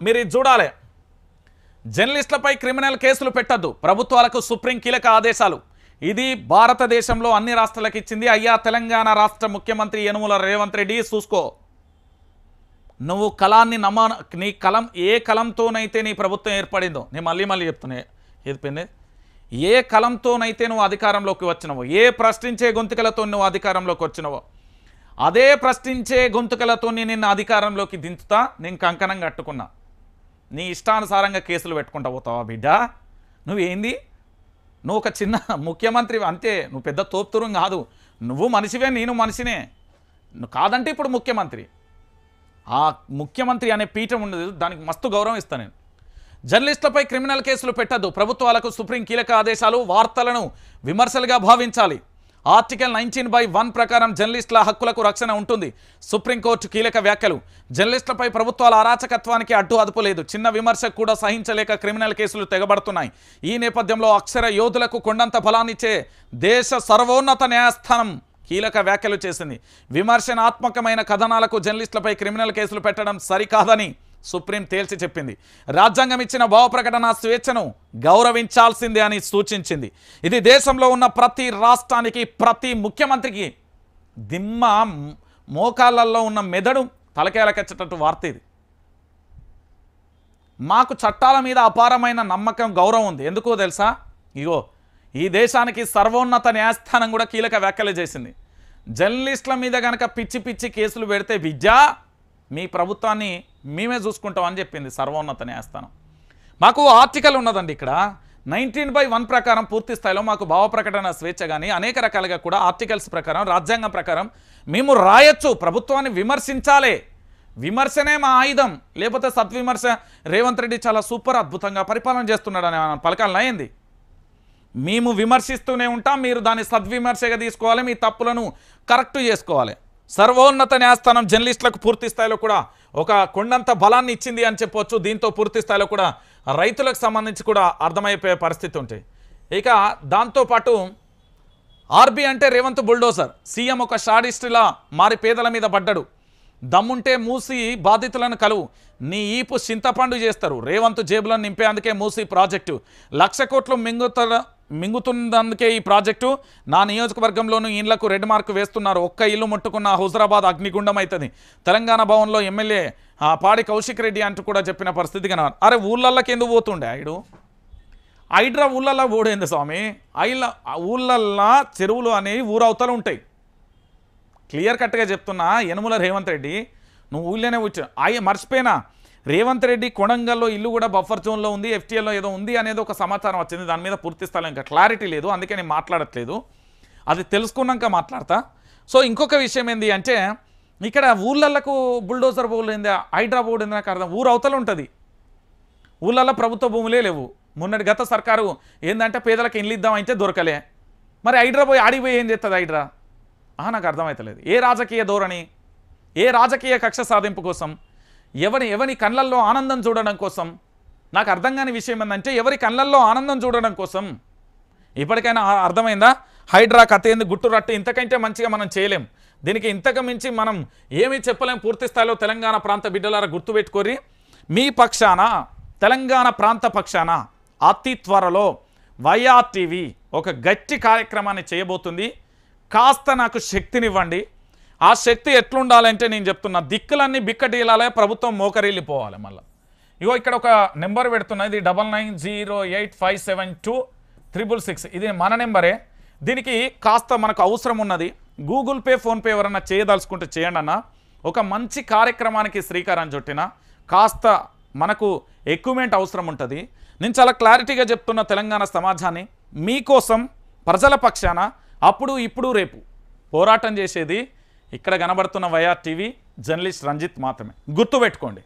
మీరు ఇది చూడాలి. జర్నలిస్టులపై క్రిమినల్ కేసులు పెట్టద్దు, ప్రభుత్వాలకు సుప్రీం కీలక ఆదేశాలు. ఇది భారతదేశంలో అన్ని రాష్ట్రాలకు ఇచ్చింది. అయ్యా తెలంగాణ రాష్ట్ర ముఖ్యమంత్రి యనుమల రేవంత్ రెడ్డి, చూసుకో, నువ్వు కలాన్ని నీ కలం ఏ కలంతోనైతే నీ ప్రభుత్వం ఏర్పడిందో, నేను మళ్ళీ చెప్తున్నా, ఏది ఏ కలంతోనైతే నువ్వు అధికారంలోకి వచ్చినవో, ఏ ప్రశ్నించే గొంతుకలతో నువ్వు అధికారంలోకి వచ్చినవో, అదే ప్రశ్నించే గొంతుకలతో నిన్ను అధికారంలోకి దించుతా నేను కంకణం కట్టుకున్నా. నీ ఇష్టానుసారంగా కేసులు పెట్టుకుంటా పోతావా బిడ్డ? నువ్వేంది? నువ్వు ఒక చిన్న ముఖ్యమంత్రి అంతే, నువ్వు పెద్ద తోపుతురం కాదు. నువ్వు మనిషివే, నేను మనిషినే. కాదంటే ఇప్పుడు ముఖ్యమంత్రి, ఆ ముఖ్యమంత్రి అనే పీఠం ఉండదు, దానికి మస్తు గౌరవం ఇస్తాను నేను. జర్నలిస్టులపై క్రిమినల్ కేసులు పెట్టద్దు, ప్రభుత్వాలకు సుప్రీం కీలక ఆదేశాలు. వార్తలను విమర్శలుగా భావించాలి. ఆర్టికల్ 19/1 ప్రకారం జర్నలిస్టుల హక్కులకు రక్షణ ఉంటుంది. సుప్రీంకోర్టు కీలక వ్యాఖ్యలు. జర్నలిస్టులపై ప్రభుత్వాల అరాచకత్వానికి అడ్డు అదుపు లేదు. చిన్న విమర్శ కూడా సహించలేక క్రిమినల్ కేసులు తెగబడుతున్నాయి. ఈ నేపథ్యంలో అక్షర యోధులకు కొండంత బలాన్నిచ్చే దేశ సర్వోన్నత న్యాయస్థానం కీలక వ్యాఖ్యలు చేసింది. విమర్శనాత్మకమైన కథనాలకు జర్నలిస్టులపై క్రిమినల్ కేసులు పెట్టడం సరికాదని సుప్రీం తేల్చి చెప్పింది. రాజ్యాంగం ఇచ్చిన భావ ప్రకటన స్వేచ్ఛను గౌరవించాల్సిందే అని సూచించింది. ఇది దేశంలో ఉన్న ప్రతి రాష్ట్రానికి, ప్రతి ముఖ్యమంత్రికి దిమ్మ మోకాళ్ళల్లో ఉన్న మెదడు తలకేలకెచ్చేటట్టు వార్త ఇది. మాకు చట్టాల మీద అపారమైన నమ్మకం, గౌరవం ఉంది. ఎందుకో తెలుసా? ఇగో ఈ దేశానికి సర్వోన్నత న్యాయస్థానం కూడా కీలక వ్యాఖ్యలు చేసింది. జర్నలిస్టుల మీద కనుక పిచ్చి కేసులు పెడితే విద్య మీ ప్రభుత్వాన్ని మేమే చూసుకుంటామని చెప్పింది సర్వోన్నత న్యాయస్థానం. మాకు ఆర్టికల్ ఉన్నదండి ఇక్కడ 19/1 ప్రకారం పూర్తి స్థాయిలో మాకు భావ ప్రకటన స్వేచ్ఛ కానీ అనేక రకాలుగా కూడా ఆర్టికల్స్ ప్రకారం, రాజ్యాంగం ప్రకారం మేము రాయొచ్చు. ప్రభుత్వాన్ని విమర్శించాలి, విమర్శనే మా ఆయుధం. లేకపోతే సద్విమర్శ, రేవంత్ రెడ్డి చాలా సూపర్ అద్భుతంగా పరిపాలన చేస్తున్నాడని పలకాలన అయింది. మేము విమర్శిస్తూనే ఉంటాం, మీరు దాన్ని సద్విమర్శగా తీసుకోవాలి, మీ తప్పులను కరెక్ట్ చేసుకోవాలి. సర్వోన్నత న్యాయస్థానం జర్నలిస్టులకు పూర్తి స్థాయిలో కూడా ఒక కొండంత బలాన్ని ఇచ్చింది అని చెప్పొచ్చు. దీంతో పూర్తి స్థాయిలో కూడా రైతులకు సంబంధించి కూడా అర్థమైపోయే పరిస్థితి ఉంటాయి. ఇక దాంతోపాటు ఆర్బీ అంటే రేవంత్ బుల్డోజర్, సీఎం ఒక షాడిస్టులా మారి పేదల మీద పడ్డాడు. దమ్ముంటే మూసి బాధితులను కలువు, నీ ఈపు చింతపండు చేస్తారు. రేవంత్ జేబులను నింపేందుకే మూసి ప్రాజెక్టు, 1,00,000 కోట్లు మింగుతున్నందుకే ఈ ప్రాజెక్టు. నా నియోజకవర్గంలోనూ ఇళ్లకు రెడ్ మార్క్ వేస్తున్నారు. ఒక్క ఇల్లు ముట్టుకున్న హుజరాబాద్ అగ్నిగుండం అవుతుంది. తెలంగాణ భవన్లో ఎమ్మెల్యే పాడి కౌశిక్ రెడ్డి అంటూ కూడా చెప్పిన పరిస్థితి కనబడి. అరే ఊళ్ళల్లోకి ఎందుకు పోతుండే ఐడు? హైడ్రా ఊళ్ళల్లో పోడేంది స్వామి? ఊళ్ళల్లా చెరువులు అనేవి ఊరవతలు ఉంటాయి. క్లియర్ కట్గా చెప్తున్నా, యనుమల రేవంత్ రెడ్డి నువ్వు ఊళ్ళోనే వచ్చా. మర్చిపోయినా, రేవంత్ రెడ్డి కొడంగల్లో ఇల్లు కూడా బఫర్ జోన్లో ఉంది, ఎఫ్టీఎల్లో ఏదో ఉంది అనేది ఒక సమాచారం వచ్చింది. దాని మీద పూర్తి స్థాయిలో ఇంకా క్లారిటీ లేదు, అందుకే నేను మాట్లాడట్లేదు. అది తెలుసుకున్నాక మాట్లాడతా. సో ఇంకొక విషయం ఏంది అంటే, ఇక్కడ ఊళ్ళకు బుల్డోజర్ పోలేందా, హైడ్రా బోర్డు ఏంది నాకు అర్థం. ఊరు అవతల ఉంటుంది, ఊళ్ళల్లో ప్రభుత్వ భూములే లేవు. మొన్నటి గత సర్కారు ఏంటంటే పేదలకు ఇల్లు ఇద్దామంటే దొరకలే. మరి హైడ్రా పోయి ఆడిపోయి ఏం చేస్తుంది హైడ్రా? నాకు అర్థమవుతలేదు. ఏ రాజకీయ ధోరణి, ఏ రాజకీయ కక్ష సాధింపు కోసం, ఎవరి కళ్ళల్లో ఆనందం చూడడం కోసం? నాకు అర్థం కాని విషయం ఏంటంటే, ఎవరి కళ్ళల్లో ఆనందం చూడడం కోసం. ఇప్పటికైనా అర్థమైందా? హైడ్రా కథ ఏంది, గుట్టు రట్టు, ఇంతకంటే మంచిగా మనం చేయలేం. దీనికి ఇంతకు మించి మనం ఏమీ చెప్పలేం. పూర్తి స్థాయిలో తెలంగాణ ప్రాంత బిడ్డలారా గుర్తుపెట్టుకోరి, మీ పక్షాన, తెలంగాణ ప్రాంత పక్షాన అతి త్వరలో వైఆర్టీవీ ఒక గట్టి కార్యక్రమాన్ని చేయబోతుంది. కాస్త నాకు శక్తినివ్వండి. ఆ శక్తి ఎట్లుండాలంటే నేను చెప్తున్నా, దిక్కులన్నీ బిక్కటీలాలే, ప్రభుత్వం మోకరిల్లిపోవాలి. మళ్ళీ ఇగో ఇక్కడ ఒక నెంబర్ పెడుతున్నా, ఇది 9908572666. ఇది మన నెంబరే. దీనికి కాస్త మనకు అవసరం ఉన్నది. గూగుల్ పే, ఫోన్పే ఎవరన్నా చేయదలుచుకుంటే చేయండి అన్న. ఒక మంచి కార్యక్రమానికి శ్రీకారం చుట్టిన కాస్త మనకు ఎక్విప్మెంట్ అవసరం ఉంటుంది. నేను చాలా క్లారిటీగా చెప్తున్న తెలంగాణ సమాజాన్ని మీకోసం, ప్రజల పక్షాన అప్పుడు ఇప్పుడు రేపు పోరాటం చేసేది ఇక్కడ కనబడుతున్న వైఆర్టీవీ జర్నలిస్ట్ రంజిత్ మాత్రమే. గుర్తుపెట్టుకోండి.